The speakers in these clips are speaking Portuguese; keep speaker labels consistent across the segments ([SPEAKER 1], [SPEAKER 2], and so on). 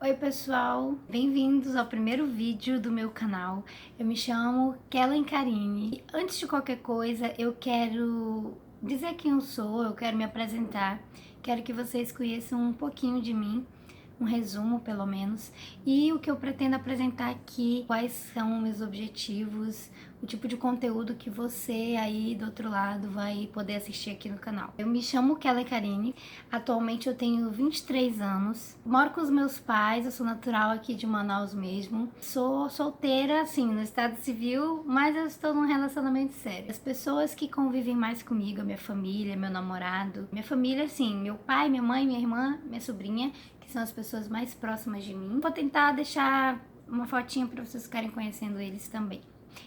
[SPEAKER 1] Oi pessoal, bem-vindos ao primeiro vídeo do meu canal. Eu me chamo Kellen Karine. E antes de qualquer coisa, eu quero dizer quem eu sou, eu quero me apresentar, quero que vocês conheçam um pouquinho de mim, um resumo pelo menos, e o que eu pretendo apresentar aqui, quais são meus objetivos, o tipo de conteúdo que você aí do outro lado vai poder assistir aqui no canal. Eu me chamo Kellen Karine, atualmente eu tenho 23 anos, moro com os meus pais, eu sou natural aqui de Manaus mesmo, sou solteira, assim, no estado civil, mas eu estou num relacionamento sério. As pessoas que convivem mais comigo, a minha família, meu namorado, minha família, assim, meu pai, minha mãe, minha irmã, minha sobrinha, que são as pessoas mais próximas de mim. Vou tentar deixar uma fotinha para vocês ficarem conhecendo eles também.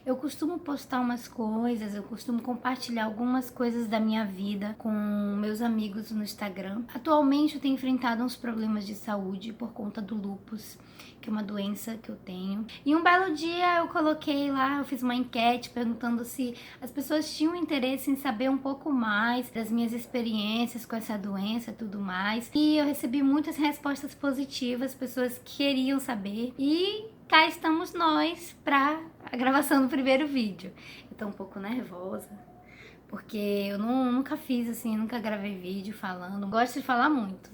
[SPEAKER 1] Eu costumo postar umas coisas, eu costumo compartilhar algumas coisas da minha vida com meus amigos no Instagram. Atualmente eu tenho enfrentado uns problemas de saúde por conta do lúpus, que é uma doença que eu tenho. E um belo dia eu coloquei lá, eu fiz uma enquete perguntando se as pessoas tinham interesse em saber um pouco mais das minhas experiências com essa doença e tudo mais. E eu recebi muitas respostas positivas, pessoas queriam saber. E cá estamos nós para a gravação do primeiro vídeo. Eu tô um pouco nervosa, porque eu nunca fiz assim, nunca gravei vídeo falando. Gosto de falar muito.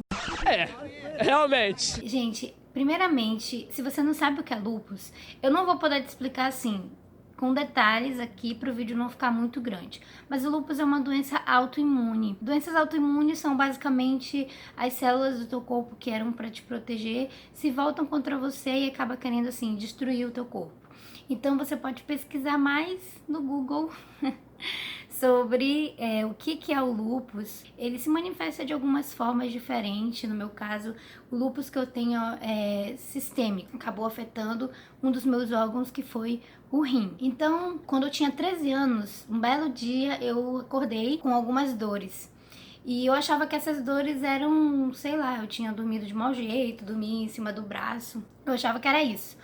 [SPEAKER 2] Realmente.
[SPEAKER 1] Gente, primeiramente, se você não sabe o que é lúpus, eu não vou poder te explicar assim, com detalhes aqui para o vídeo não ficar muito grande. Mas o lúpus é uma doença autoimune. Doenças autoimunes são basicamente as células do teu corpo que eram para te proteger, se voltam contra você e acaba querendo assim destruir o teu corpo. Então você pode pesquisar mais no Google sobre o que é o lúpus. Ele se manifesta de algumas formas diferentes. No meu caso, o lúpus que eu tenho é sistêmico. Acabou afetando um dos meus órgãos, que foi o rim. Então, quando eu tinha 13 anos, um belo dia eu acordei com algumas dores. E eu achava que essas dores eram, sei lá, eu tinha dormido de mau jeito, dormia em cima do braço. Eu achava que era isso.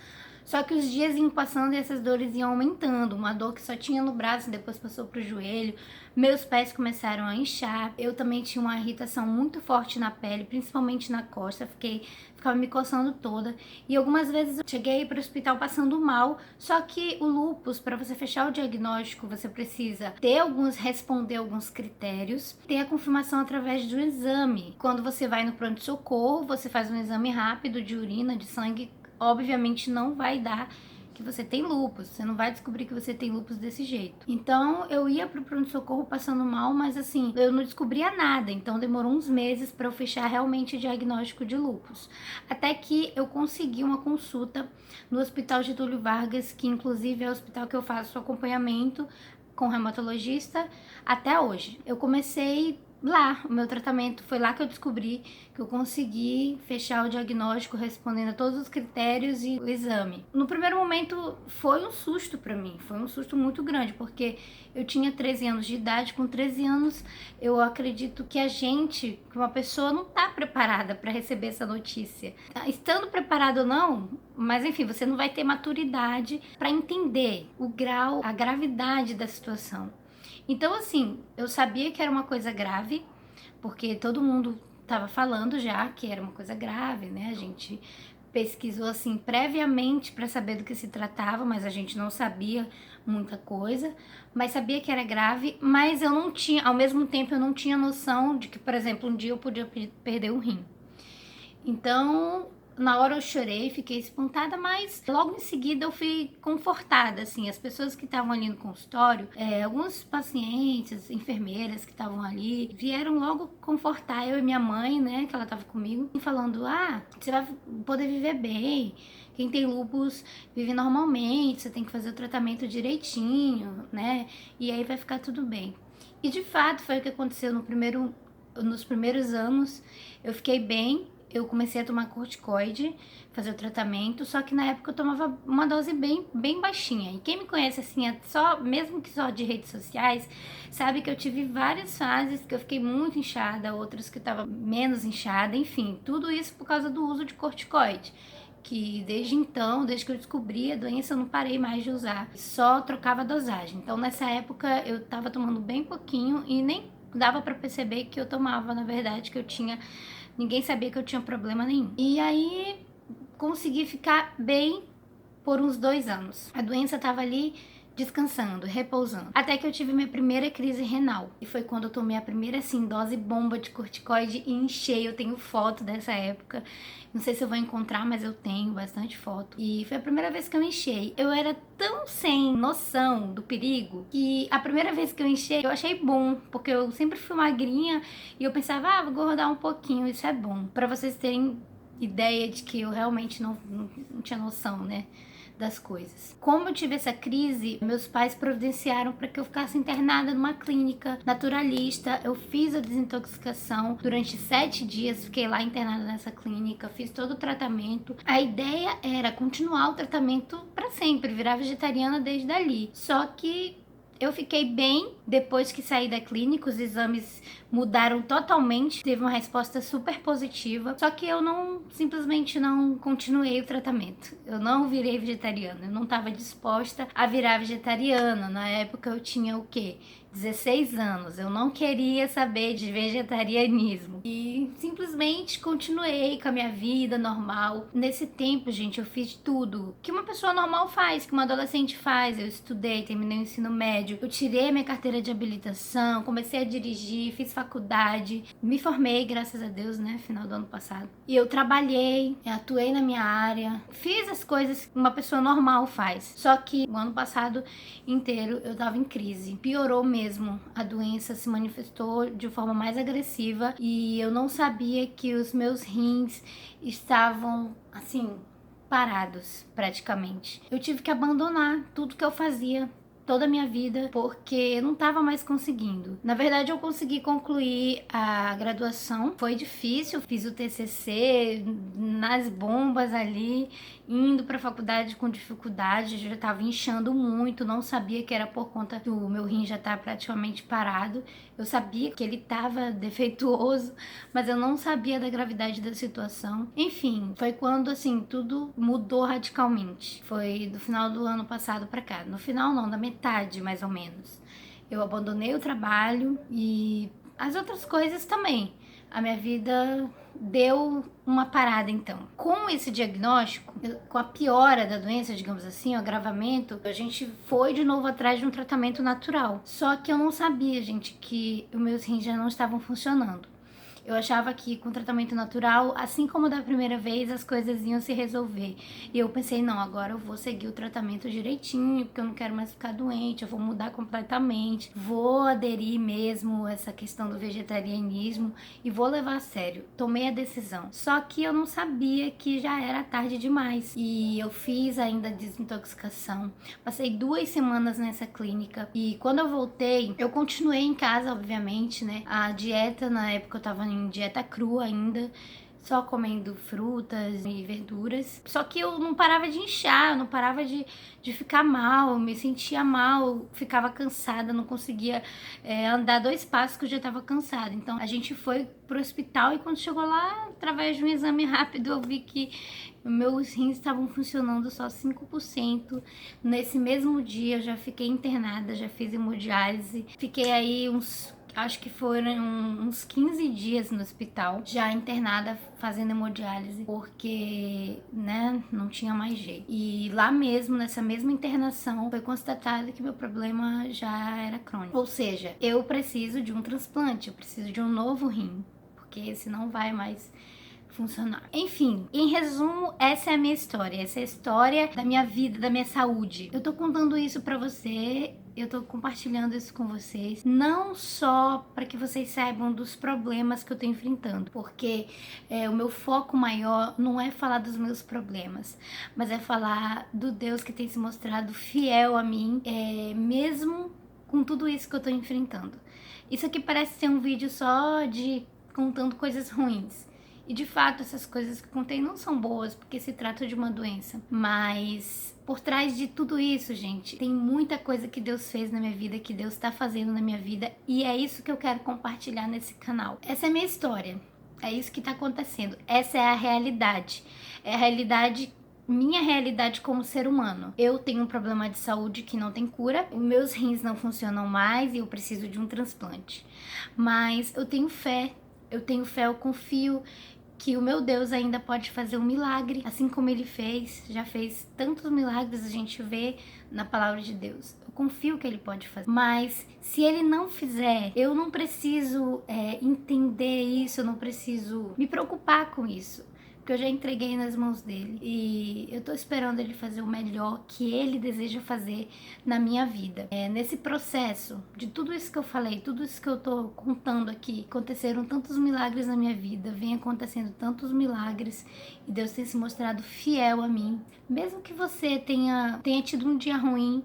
[SPEAKER 1] Só que os dias iam passando e essas dores iam aumentando. Uma dor que só tinha no braço, depois passou pro joelho. Meus pés começaram a inchar. Eu também tinha uma irritação muito forte na pele, principalmente na costa. Ficava me coçando toda. E algumas vezes eu cheguei para o hospital passando mal. Só que o lúpus, para você fechar o diagnóstico, você precisa responder alguns critérios, ter a confirmação através do exame. Quando você vai no pronto-socorro, você faz um exame rápido de urina, de sangue. Obviamente não vai dar que você tem lúpus, você não vai descobrir que você tem lúpus desse jeito. Então eu ia pro pronto-socorro passando mal, mas assim, eu não descobria nada, então demorou uns meses para eu fechar realmente o diagnóstico de lúpus. Até que eu consegui uma consulta no Hospital Getúlio Vargas, que inclusive é o hospital que eu faço acompanhamento com reumatologista até hoje. Eu comecei lá, o meu tratamento foi lá que eu descobri que eu consegui fechar o diagnóstico respondendo a todos os critérios e o exame. No primeiro momento foi um susto para mim, foi um susto muito grande, porque eu tinha 13 anos de idade, com 13 anos eu acredito que que uma pessoa não está preparada para receber essa notícia. Estando preparado ou não, mas enfim, você não vai ter maturidade para entender o grau, a gravidade da situação. Então, assim, eu sabia que era uma coisa grave, porque todo mundo estava falando já que era uma coisa grave, né? A gente pesquisou assim previamente para saber do que se tratava, mas a gente não sabia muita coisa, mas sabia que era grave, mas eu não tinha, ao mesmo tempo eu não tinha noção de que, por exemplo, um dia eu podia perder o rim. Então, na hora eu chorei, fiquei espantada, mas logo em seguida eu fui confortada, assim, as pessoas que estavam ali no consultório, alguns pacientes, enfermeiras que estavam ali, vieram logo confortar eu e minha mãe, né, que ela estava comigo, falando, você vai poder viver bem, quem tem lúpus vive normalmente, você tem que fazer o tratamento direitinho, né, e aí vai ficar tudo bem. E de fato foi o que aconteceu nos primeiros anos, eu fiquei bem. Eu comecei a tomar corticoide, fazer o tratamento, só que na época eu tomava uma dose bem baixinha. E quem me conhece assim, mesmo que só de redes sociais, sabe que eu tive várias fases que eu fiquei muito inchada, outras que eu tava menos inchada, enfim, tudo isso por causa do uso de corticoide. Que desde então, desde que eu descobri a doença, eu não parei mais de usar, só trocava a dosagem. Então nessa época eu tava tomando bem pouquinho e nem dava pra perceber que eu tomava, na verdade, que eu tinha. Ninguém sabia que eu tinha problema nenhum. E aí consegui ficar bem por uns 2 anos. A doença tava ali descansando, repousando. Até que eu tive minha primeira crise renal. E foi quando eu tomei a primeira, assim, dose bomba de corticoide e inchei. Eu tenho foto dessa época. Não sei se eu vou encontrar, mas eu tenho bastante foto. E foi a primeira vez que eu inchei. Eu era tão sem noção do perigo que a primeira vez que eu inchei, eu achei bom. Porque eu sempre fui magrinha e eu pensava, vou engordar um pouquinho, isso é bom. Pra vocês terem ideia de que eu realmente não tinha noção, né, das coisas. Como eu tive essa crise, meus pais providenciaram para que eu ficasse internada numa clínica naturalista. Eu fiz a desintoxicação durante 7 dias, fiquei lá internada nessa clínica, fiz todo o tratamento. A ideia era continuar o tratamento para sempre, virar vegetariana desde ali. Só que eu fiquei bem depois que saí da clínica, os exames mudaram totalmente, teve uma resposta super positiva, só que eu simplesmente não continuei o tratamento. Eu não virei vegetariana, eu não estava disposta a virar vegetariana. Na época eu tinha o quê? 16 anos, eu não queria saber de vegetarianismo e simplesmente continuei com a minha vida normal. Nesse tempo, gente, eu fiz tudo que uma pessoa normal faz, que uma adolescente faz. Eu estudei, terminei o ensino médio, eu tirei minha carteira de habilitação, comecei a dirigir, fiz faculdade, me formei, graças a Deus, né, final do ano passado. E eu trabalhei, eu atuei na minha área, fiz as coisas que uma pessoa normal faz. Só que o ano passado inteiro eu tava em crise, piorou mesmo. A doença se manifestou de forma mais agressiva e eu não sabia que os meus rins estavam, assim, parados praticamente. Eu tive que abandonar tudo que eu fazia toda a minha vida, porque eu não estava mais conseguindo. Na verdade, eu consegui concluir a graduação. Foi difícil, fiz o TCC nas bombas ali, indo para a faculdade com dificuldade, já estava inchando muito, não sabia que era por conta do meu rim já estar praticamente parado. Eu sabia que ele estava defeituoso, mas eu não sabia da gravidade da situação. Enfim, foi quando assim tudo mudou radicalmente. Foi do final do ano passado para cá. No final não, da metade mais ou menos. Eu abandonei o trabalho e as outras coisas também. A minha vida deu uma parada então. Com esse diagnóstico, com a piora da doença, digamos assim, o agravamento, a gente foi de novo atrás de um tratamento natural. Só que eu não sabia, gente, que os meus rins já não estavam funcionando. Eu achava que com tratamento natural, assim como da primeira vez, as coisas iam se resolver. E eu pensei, não, agora eu vou seguir o tratamento direitinho, porque eu não quero mais ficar doente, eu vou mudar completamente, vou aderir mesmo a essa questão do vegetarianismo e vou levar a sério. Tomei a decisão. Só que eu não sabia que já era tarde demais. E eu fiz ainda desintoxicação. Passei 2 semanas nessa clínica. E quando eu voltei, eu continuei em casa, obviamente, né? A dieta, na época eu tava em dieta crua ainda, só comendo frutas e verduras. Só que eu não parava de inchar, eu não parava de ficar mal, eu me sentia mal, ficava cansada, não conseguia andar 2 passos que eu já estava cansada. Então a gente foi pro hospital e quando chegou lá, através de um exame rápido, eu vi que meus rins estavam funcionando só 5%. Nesse mesmo dia eu já fiquei internada, já fiz hemodiálise. Fiquei aí acho que foram uns 15 dias no hospital, já internada fazendo hemodiálise, porque, né, não tinha mais jeito. E lá mesmo, nessa mesma internação, foi constatado que meu problema já era crônico. Ou seja, eu preciso de um transplante, eu preciso de um novo rim, porque esse não vai mais funcionar. Enfim, em resumo, essa é a minha história. Essa é a história da minha vida, da minha saúde. Eu tô contando isso pra você, eu tô compartilhando isso com vocês, não só para que vocês saibam dos problemas que eu tô enfrentando, porque o meu foco maior não é falar dos meus problemas, mas é falar do Deus que tem se mostrado fiel a mim, mesmo com tudo isso que eu tô enfrentando. Isso aqui parece ser um vídeo só de contando coisas ruins. E de fato essas coisas que contei não são boas, porque se trata de uma doença. Mas por trás de tudo isso, gente, tem muita coisa que Deus fez na minha vida, que Deus está fazendo na minha vida. E é isso que eu quero compartilhar nesse canal. Essa é a minha história. É isso que está acontecendo. Essa é a realidade. É a realidade, minha realidade como ser humano. Eu tenho um problema de saúde que não tem cura. Os meus rins não funcionam mais e eu preciso de um transplante. Mas eu tenho fé, eu confio que o meu Deus ainda pode fazer um milagre, assim como ele já fez tantos milagres, a gente vê na palavra de Deus. Eu confio que ele pode fazer, mas se ele não fizer, eu não preciso entender isso, eu não preciso me preocupar com isso, porque eu já entreguei nas mãos dele e eu tô esperando ele fazer o melhor que ele deseja fazer na minha vida. Nesse processo de tudo isso que eu falei, tudo isso que eu tô contando aqui, aconteceram tantos milagres na minha vida, vem acontecendo tantos milagres e Deus tem se mostrado fiel a mim. Mesmo que você tenha tido um dia ruim,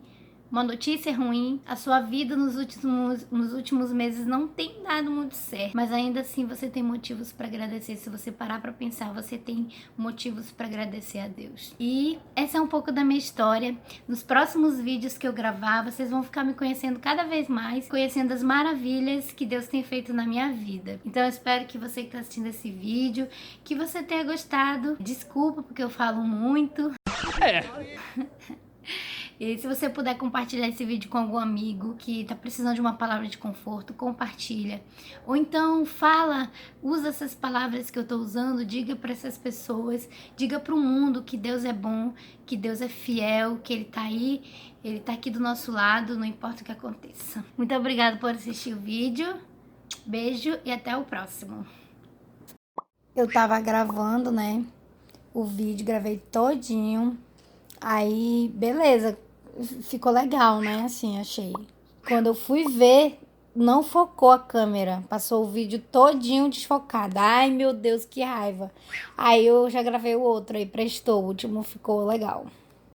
[SPEAKER 1] uma notícia ruim, a sua vida nos últimos meses não tem dado muito certo, mas ainda assim você tem motivos para agradecer. Se você parar para pensar, você tem motivos para agradecer a Deus. E essa é um pouco da minha história. Nos próximos vídeos que eu gravar, vocês vão ficar me conhecendo cada vez mais, conhecendo as maravilhas que Deus tem feito na minha vida. Então eu espero que você que está assistindo esse vídeo, que você tenha gostado. Desculpa porque eu falo muito. E se você puder compartilhar esse vídeo com algum amigo que tá precisando de uma palavra de conforto, compartilha. Ou então usa essas palavras que eu tô usando, diga para essas pessoas, diga para o mundo que Deus é bom, que Deus é fiel, que Ele tá aí, Ele tá aqui do nosso lado, não importa o que aconteça. Muito obrigada por assistir o vídeo, beijo e até o próximo. Eu tava gravando, né, o vídeo, gravei todinho, aí beleza. Ficou legal, né? Assim, achei. Quando eu fui ver, não focou a câmera. Passou o vídeo todinho desfocado. Ai, meu Deus, que raiva. Aí eu já gravei o outro aí, prestou. O último ficou legal.